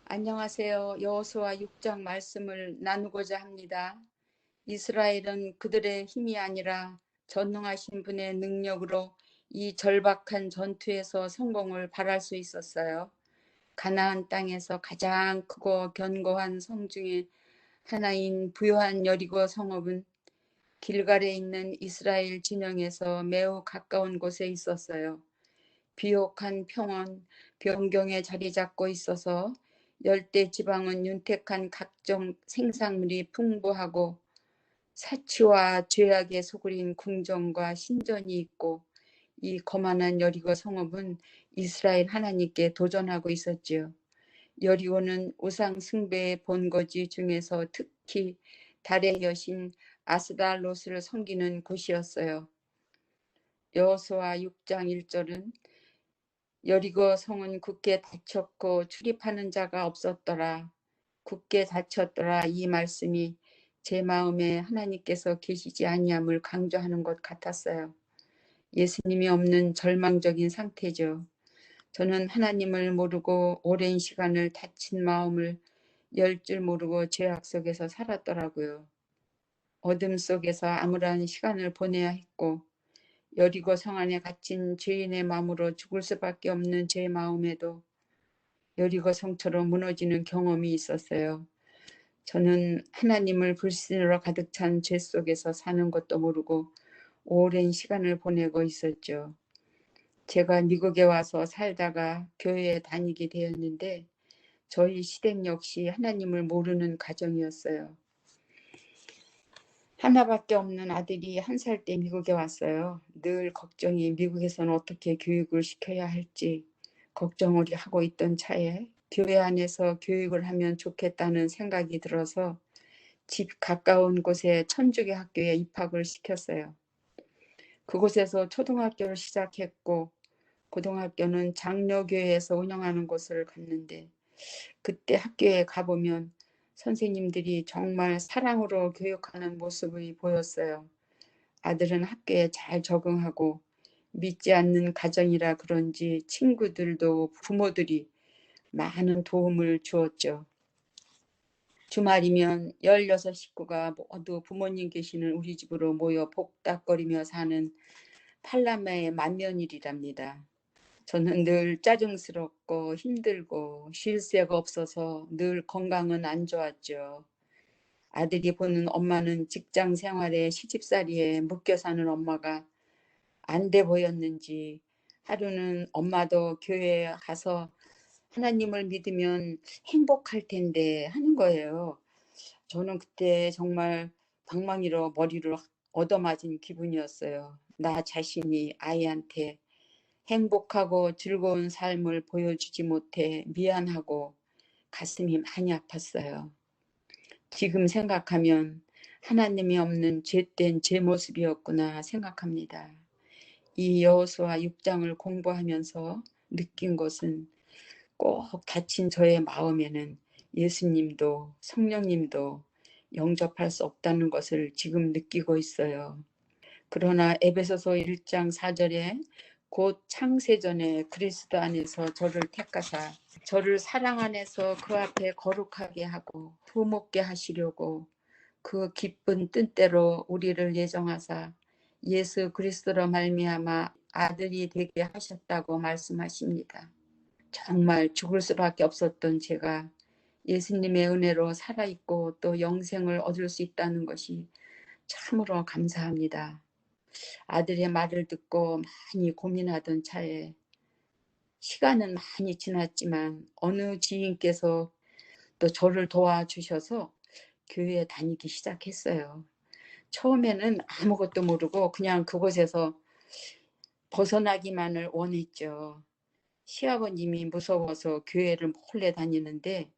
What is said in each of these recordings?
안녕하세요. 여호수아 6장 말씀을 나누고자 합니다. 이스라엘은 그들의 힘이 아니라 전능하신 분의 능력으로 이 절박한 전투에서 성공을 발할 수 있었어요. 가나안 땅에서 가장 크고 견고한 성 중에 하나인 부요한 여리고 성읍은 길갈에 있는 이스라엘 진영에서 매우 가까운 곳에 있었어요. 비옥한 평원 변경에 자리 잡고 있어서 열대 지방은 윤택한 각종 생산물이 풍부하고 사치와 죄악에 소굴인 궁전과 신전이 있고 이 거만한 여리고 성읍은 이스라엘 하나님께 도전하고 있었지요. 여리고는 우상 숭배의 본거지 중에서 특히 달의 여신 아스달롯을 섬기는 곳이었어요. 여호수아 6장 1절은 여리고 성은 굳게 닫혔고 출입하는 자가 없었더라. 굳게 닫혔더라. 이 말씀이 제 마음에 하나님께서 계시지 아니함을 강조하는 것 같았어요. 예수님이 없는 절망적인 상태죠. 저는 하나님을 모르고 오랜 시간을 닫힌 마음을 열 줄 모르고 죄악 속에서 살았더라고요. 어둠 속에서 암울한 시간을 보내야 했고 여리고 성 안에 갇힌 죄인의 마음으로 죽을 수밖에 없는 제 마음에도 여리고 성처럼 무너지는 경험이 있었어요. 저는 하나님을 불신으로 가득 찬 죄 속에서 사는 것도 모르고 오랜 시간을 보내고 있었죠. 제가 미국에 와서 살다가 교회에 다니게 되었는데 저희 시댁 역시 하나님을 모르는 가정이었어요. 하나밖에 없는 아들이 1살 때 미국에 왔어요. 늘 걱정이 미국에서는 어떻게 교육을 시켜야 할지 걱정을 하고 있던 차에 교회 안에서 교육을 하면 좋겠다는 생각이 들어서 집 가까운 곳에 천주교 학교에 입학을 시켰어요. 그곳에서 초등학교를 시작했고 고등학교는 장로교회에서 운영하는 곳을 갔는데 그때 학교에 가보면 선생님들이 정말 사랑으로 교육하는 모습이 보였어요. 아들은 학교에 잘 적응하고 믿지 않는 가정이라 그런지 친구들도 부모들이 많은 도움을 주었죠. 주말이면 16 식구가 모두 부모님 계시는 우리 집으로 모여 복닥거리며 사는 팔남매의 만면일이랍니다. 저는 늘 짜증스럽고 힘들고 쉴 새가 없어서 늘 건강은 안 좋았죠. 아들이 보는 엄마는 직장 생활에 시집살이에 묶여 사는 엄마가 안 돼 보였는지 하루는 엄마도 교회에 가서 하나님을 믿으면 행복할 텐데 하는 거예요. 저는 그때 정말 방망이로 머리를 얻어맞은 기분이었어요. 나 자신이 아이한테 행복하고 즐거운 삶을 보여주지 못해 미안하고 가슴이 많이 아팠어요. 지금 생각하면 하나님이 없는 죄된 제 모습이었구나 생각합니다. 이 여호수아 6장을 공부하면서 느낀 것은 꼭 다친 저의 마음에는 예수님도 성령님도 영접할 수 없다는 것을 지금 느끼고 있어요. 그러나 에베소서 1장 4절에 곧 창세전에 그리스도 안에서 저를 택하사 저를 사랑 안에서 그 앞에 거룩하게 하고 부목게 하시려고 그 기쁜 뜻대로 우리를 예정하사 예수 그리스도로 말미암아 아들이 되게 하셨다고 말씀하십니다. 정말 죽을 수밖에 없었던 제가 예수님의 은혜로 살아있고 또 영생을 얻을 수 있다는 것이 참으로 감사합니다. 아들의 말을 듣고 많이 고민하던 차에 시간은 많이 지났지만 어느 지인께서 또 저를 도와주셔서 교회에 다니기 시작했어요. 처음에는 아무것도 모르고 그냥 그곳에서 벗어나기만을 원했죠. 시아버님이 무서워서 교회를 몰래 다니는데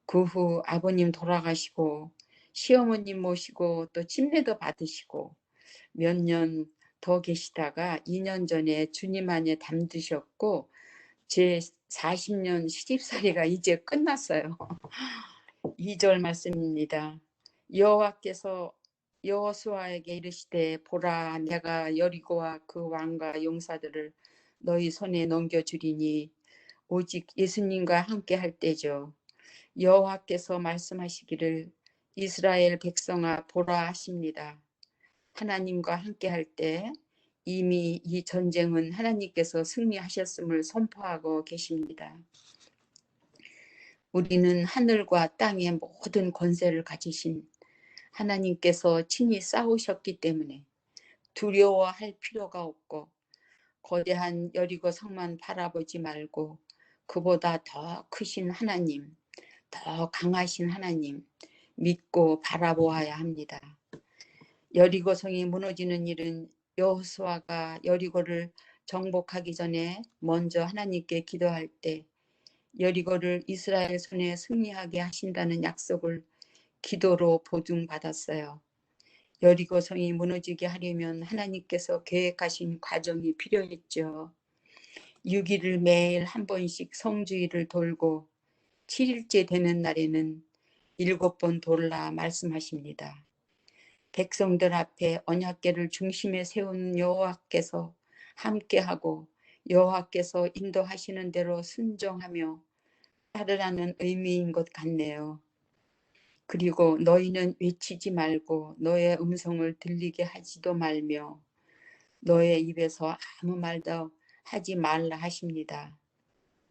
그 후 아버님 돌아가시고 시어머님 모시고 또 침례도 받으시고 몇 년 더 계시다가 2년 전에 주님 안에 담드셨고 제 40년 시집살이가 이제 끝났어요. 2절 말씀입니다. 여호와께서 여호수아에게 이르시되 보라 내가 여리고와 그 왕과 용사들을 너희 손에 넘겨주리니 오직 예수님과 함께 할 때죠. 여호와께서 말씀하시기를 이스라엘 백성아 보라 하십니다. 하나님과 함께 할 때 이미 이 전쟁은 하나님께서 승리하셨음을 선포하고 계십니다. 우리는 하늘과 땅의 모든 권세를 가지신 하나님께서 친히 싸우셨기 때문에 두려워할 필요가 없고 거대한 여리고 성만 바라보지 말고 그보다 더 크신 하나님, 더 강하신 하나님 믿고 바라보아야 합니다. 여리고 성이 무너지는 일은 여호수아가 여리고를 정복하기 전에 먼저 하나님께 기도할 때 여리고를 이스라엘 손에 승리하게 하신다는 약속을 기도로 보증받았어요. 여리고 성이 무너지게 하려면 하나님께서 계획하신 과정이 필요했죠. 6일을 매일 한 번씩 성주일을 돌고 7일째 되는 날에는 7번 돌라 말씀하십니다. 백성들 앞에 언약궤를 중심에 세운 여호와께서 함께하고 여호와께서 인도하시는 대로 순종하며 따르라는 의미인 것 같네요. 그리고 너희는 외치지 말고 너의 음성을 들리게 하지도 말며 너의 입에서 아무 말도 하지 말라 하십니다.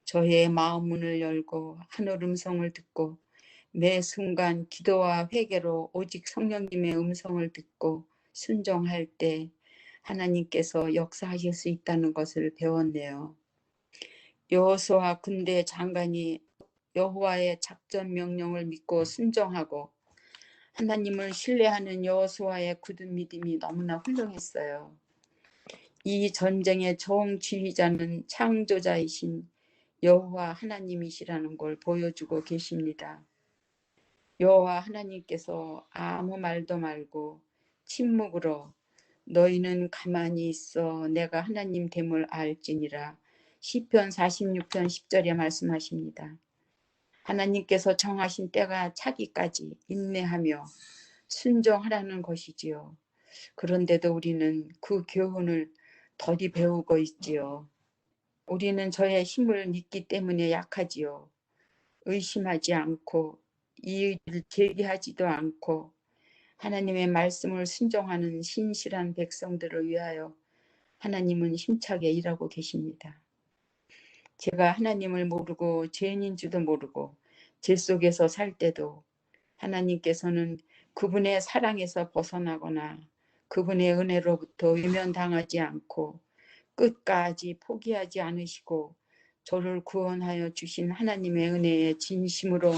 저의 마음 문을 열고 하늘 음성을 듣고 매 순간 기도와 회개로 오직 성령님의 음성을 듣고 순종할 때 하나님께서 역사하실 수 있다는 것을 배웠네요. 여호수아 군대 장관이 여호와의 작전 명령을 믿고 순종하고 하나님을 신뢰하는 여호수아의 굳은 믿음이 너무나 훌륭했어요. 이 전쟁의 총지휘자는 창조자이신 여호와 하나님이시라는 걸 보여주고 계십니다. 여호와 하나님께서 아무 말도 말고 침묵으로 너희는 가만히 있어 내가 하나님 됨을 알지니라. 시편 46편 10절에 말씀하십니다. 하나님께서 정하신 때가 차기까지 인내하며 순종하라는 것이지요. 그런데도 우리는 그 교훈을 더디 배우고 있지요. 우리는 저의 힘을 믿기 때문에 약하지요. 의심하지 않고 이의를 제기하지도 않고 하나님의 말씀을 순종하는 신실한 백성들을 위하여 하나님은 힘차게 일하고 계십니다. 제가 하나님을 모르고 죄인인 줄도 모르고 죄 속에서 살 때도 하나님께서는 그분의 사랑에서 벗어나거나 그분의 은혜로부터 외면당하지 않고 끝까지 포기하지 않으시고 저를 구원하여 주신 하나님의 은혜에 진심으로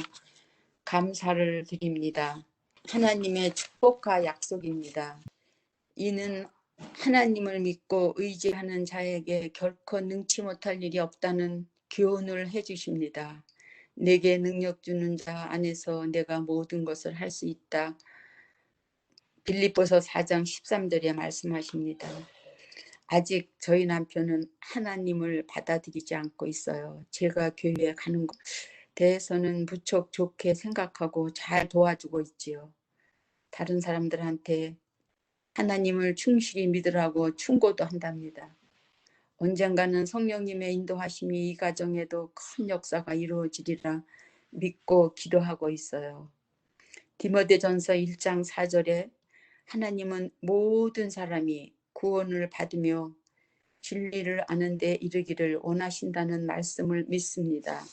감사를 드립니다. 하나님의 축복과 약속입니다. 이는 하나님을 믿고 의지하는 자에게 결코 능치 못할 일이 없다는 교훈을 해주십니다. 내게 능력 주는 자 안에서 내가 모든 것을 할 수 있다. 빌립보서 4장 13절에 말씀하십니다. 아직 저희 남편은 하나님을 받아들이지 않고 있어요. 제가 교회에 가는 것에 대해서는 무척 좋게 생각하고 잘 도와주고 있지요. 다른 사람들한테 하나님을 충실히 믿으라고 충고도 한답니다. 언젠가는 성령님의 인도하심이 이 가정에도 큰 역사가 이루어지리라 믿고 기도하고 있어요. 디모데전서 1장 4절에 하나님은 모든 사람이 구원을 받으며 진리를 아는 데 이르기를 원하신다는 말씀을 믿습니다.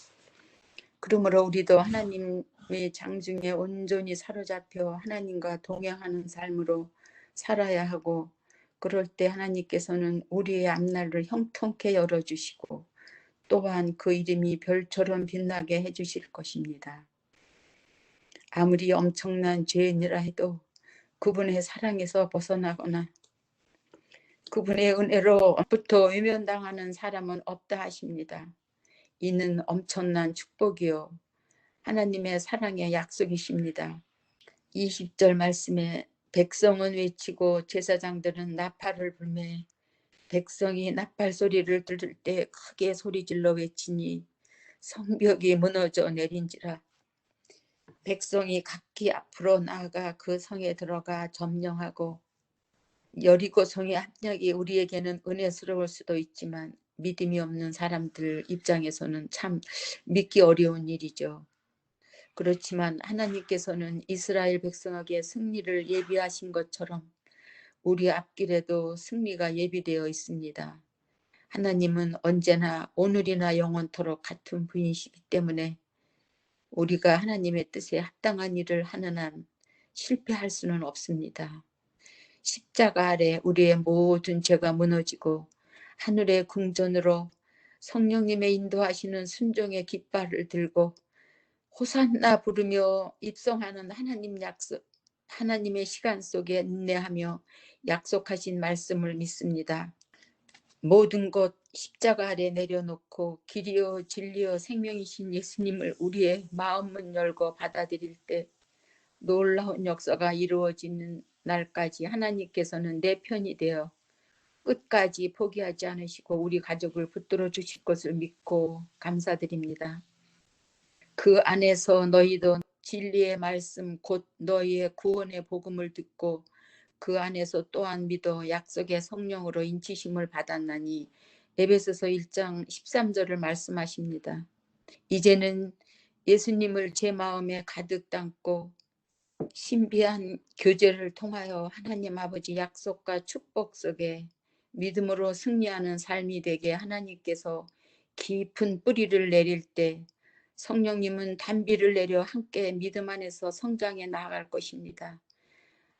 그러므로 우리도 하나님의 장중에 온전히 사로잡혀 하나님과 동행하는 삶으로 살아야 하고 그럴 때 하나님께서는 우리의 앞날을 형통케 열어주시고 또한 그 이름이 별처럼 빛나게 해주실 것입니다. 아무리 엄청난 죄인이라 해도 그분의 사랑에서 벗어나거나 그분의 은혜로부터 외면당하는 사람은 없다 하십니다. 이는 엄청난 축복이요 하나님의 사랑의 약속이십니다. 20절 말씀에 백성은 외치고 제사장들은 나팔을 불매 백성이 나팔 소리를 들을 때 크게 소리질러 외치니 성벽이 무너져 내린지라. 백성이 각기 앞으로 나아가 그 성에 들어가 점령하고 여리고 성의 압력이 우리에게는 은혜스러울 수도 있지만 믿음이 없는 사람들 입장에서는 참 믿기 어려운 일이죠. 그렇지만 하나님께서는 이스라엘 백성에게 승리를 예비하신 것처럼 우리 앞길에도 승리가 예비되어 있습니다. 하나님은 언제나 오늘이나 영원토록 같은 분이시기 때문에 우리가 하나님의 뜻에 합당한 일을 하는 한 실패할 수는 없습니다. 십자가 아래 우리의 모든 죄가 무너지고 하늘의 궁전으로 성령님의 인도하시는 순종의 깃발을 들고 호산나 부르며 입성하는 하나님의 시간 속에 인내하며 약속하신 말씀을 믿습니다. 모든 것 십자가 아래 내려놓고 길이요 진리요 생명이신 예수님을 우리의 마음문 열고 받아들일 때 놀라운 역사가 이루어지는 날까지 하나님께서는 내 편이 되어 끝까지 포기하지 않으시고 우리 가족을 붙들어 주실 것을 믿고 감사드립니다. 그 안에서 너희도 진리의 말씀 곧 너희의 구원의 복음을 듣고 그 안에서 또한 믿어 약속의 성령으로 인치심을 받았나니 에베소서 1장 13절을 말씀하십니다. 이제는 예수님을 제 마음에 가득 담고 신비한 교제를 통하여 하나님 아버지 약속과 축복 속에 믿음으로 승리하는 삶이 되게 하나님께서 깊은 뿌리를 내릴 때 성령님은 단비를 내려 함께 믿음 안에서 성장해 나아갈 것입니다.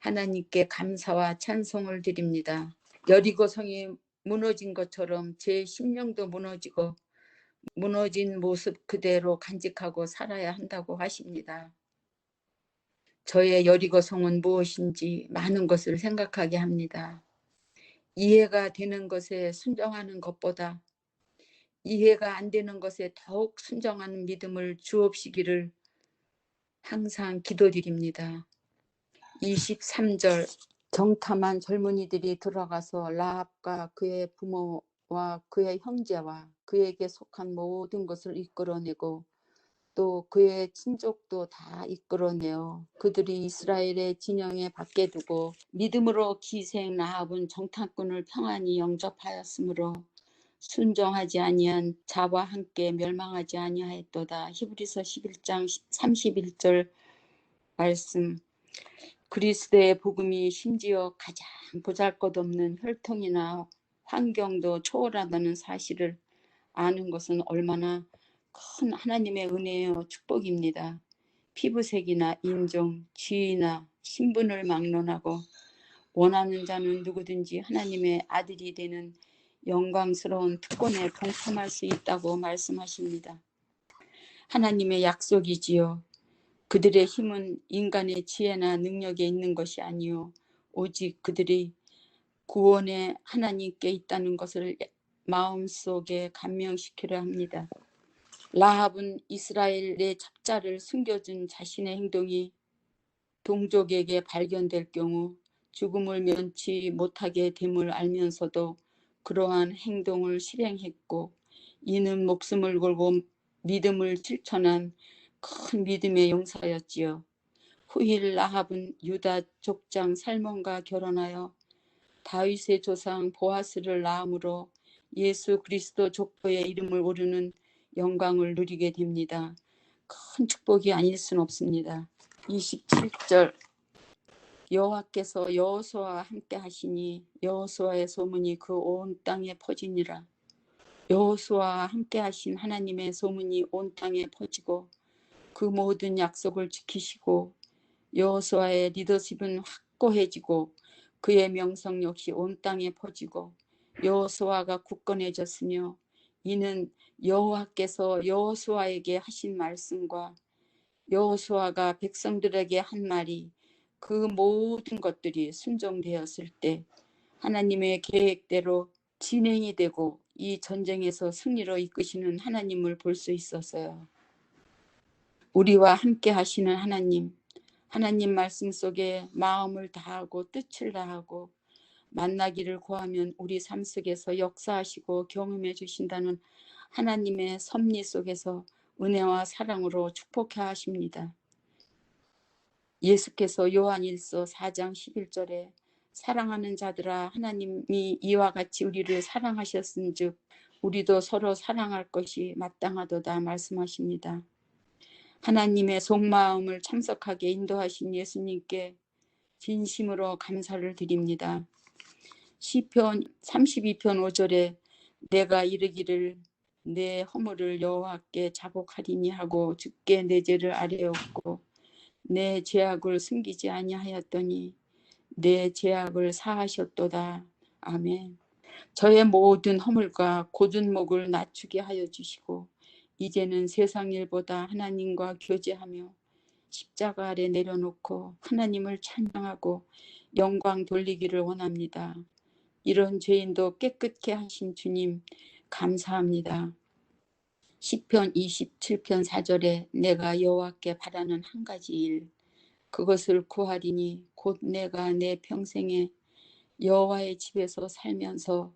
하나님께 감사와 찬송을 드립니다. 여리고성이 무너진 것처럼 제 심령도 무너지고 무너진 모습 그대로 간직하고 살아야 한다고 하십니다. 저의 여리고성은 무엇인지 많은 것을 생각하게 합니다. 이해가 되는 것에 순종하는 것보다 이해가 안 되는 것에 더욱 순종하는 믿음을 주옵시기를 항상 기도드립니다. 23절 정탐한 젊은이들이 들어가서 라합과 그의 부모와 그의 형제와 그에게 속한 모든 것을 이끌어내고 또 그의 친족도 다 이끌어내어 그들이 이스라엘의 진영에 밖에 두고 믿음으로 기생 라합은 정탐꾼을 평안히 영접하였으므로 순종하지 아니한 자와 함께 멸망하지 아니하였도다. 히브리서 11장 31절 말씀. 그리스도의 복음이 심지어 가장 보잘것없는 혈통이나 환경도 초월하다는 사실을 아는 것은 얼마나 큰 하나님의 은혜요 축복입니다. 피부색이나 인종, 지위나 신분을 막론하고 원하는 자는 누구든지 하나님의 아들이 되는 영광스러운 특권에 동참할 수 있다고 말씀하십니다. 하나님의 약속이지요. 그들의 힘은 인간의 지혜나 능력에 있는 것이 아니요 오직 그들이 구원의 하나님께 있다는 것을 마음속에 감명시키려 합니다. 라합은 이스라엘의 첩자를 숨겨준 자신의 행동이 동족에게 발견될 경우 죽음을 면치 못하게 됨을 알면서도 그러한 행동을 실행했고 이는 목숨을 걸고 믿음을 실천한 큰 믿음의 용사였지요. 후일 라합은 유다 족장 살몬과 결혼하여 다윗의 조상 보아스를 낳음으로 예수 그리스도 족보의 이름을 오르는 영광을 누리게 됩니다. 큰 축복이 아닐 수는 없습니다. 27절 여호와께서 여호수아와 함께 하시니 여호수아의 소문이 그 온 땅에 퍼지니라. 여호수아와 함께 하신 하나님의 소문이 온 땅에 퍼지고 그 모든 약속을 지키시고 여호수아의 리더십은 확고해지고 그의 명성 역시 온 땅에 퍼지고 여호수아가 굳건해졌으며 이는 여호와께서 여호수아에게 하신 말씀과 여호수아가 백성들에게 한 말이 그 모든 것들이 순종되었을 때 하나님의 계획대로 진행이 되고 이 전쟁에서 승리로 이끄시는 하나님을 볼 수 있었어요. 우리와 함께 하시는 하나님 말씀 속에 마음을 다하고 뜻을 다하고 만나기를 구하면 우리 삶 속에서 역사하시고 경험해 주신다는 하나님의 섭리 속에서 은혜와 사랑으로 축복해 하십니다. 예수께서 요한일서 4장 11절에 사랑하는 자들아 하나님이 이와 같이 우리를 사랑하셨은즉 우리도 서로 사랑할 것이 마땅하도다 말씀하십니다. 하나님의 속마음을 참석하게 인도하신 예수님께 진심으로 감사를 드립니다. 시편 32편 5절에 내가 이르기를 내 허물을 여호와께 자복하리니 하고 주께 내 죄를 아뢰었고 내 죄악을 숨기지 아니하였더니 내 죄악을 사하셨도다. 아멘. 저의 모든 허물과 곧은 목을 낮추게 하여 주시고 이제는 세상 일보다 하나님과 교제하며 십자가 아래 내려놓고 하나님을 찬양하고 영광 돌리기를 원합니다. 이런 죄인도 깨끗게 하신 주님 감사합니다. 시편 27편 4절에 내가 여호와께 바라는 한 가지 일 그것을 구하리니 곧 내가 내 평생에 여호와의 집에서 살면서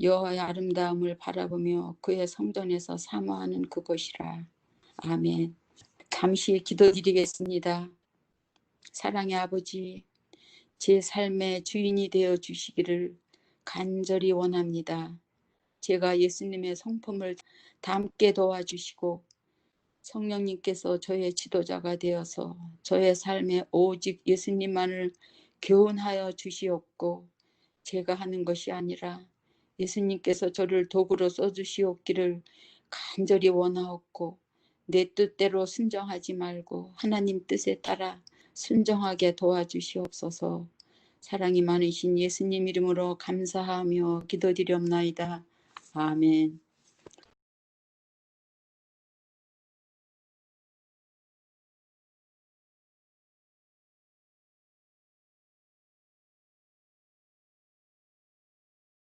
여호와의 아름다움을 바라보며 그의 성전에서 사모하는 그것이라. 아멘. 잠시 기도드리겠습니다. 사랑의 아버지, 제 삶의 주인이 되어 주시기를 간절히 원합니다. 제가 예수님의 성품을 담게 도와주시고 성령님께서 저의 지도자가 되어서 저의 삶에 오직 예수님만을 교훈하여 주시옵고 제가 하는 것이 아니라 예수님께서 저를 도구로 써주시옵기를 간절히 원하옵고 내 뜻대로 순종하지 말고 하나님 뜻에 따라 순종하게 도와주시옵소서. 사랑이 많으신 예수님 이름으로 감사하며 기도드리옵나이다. 아멘.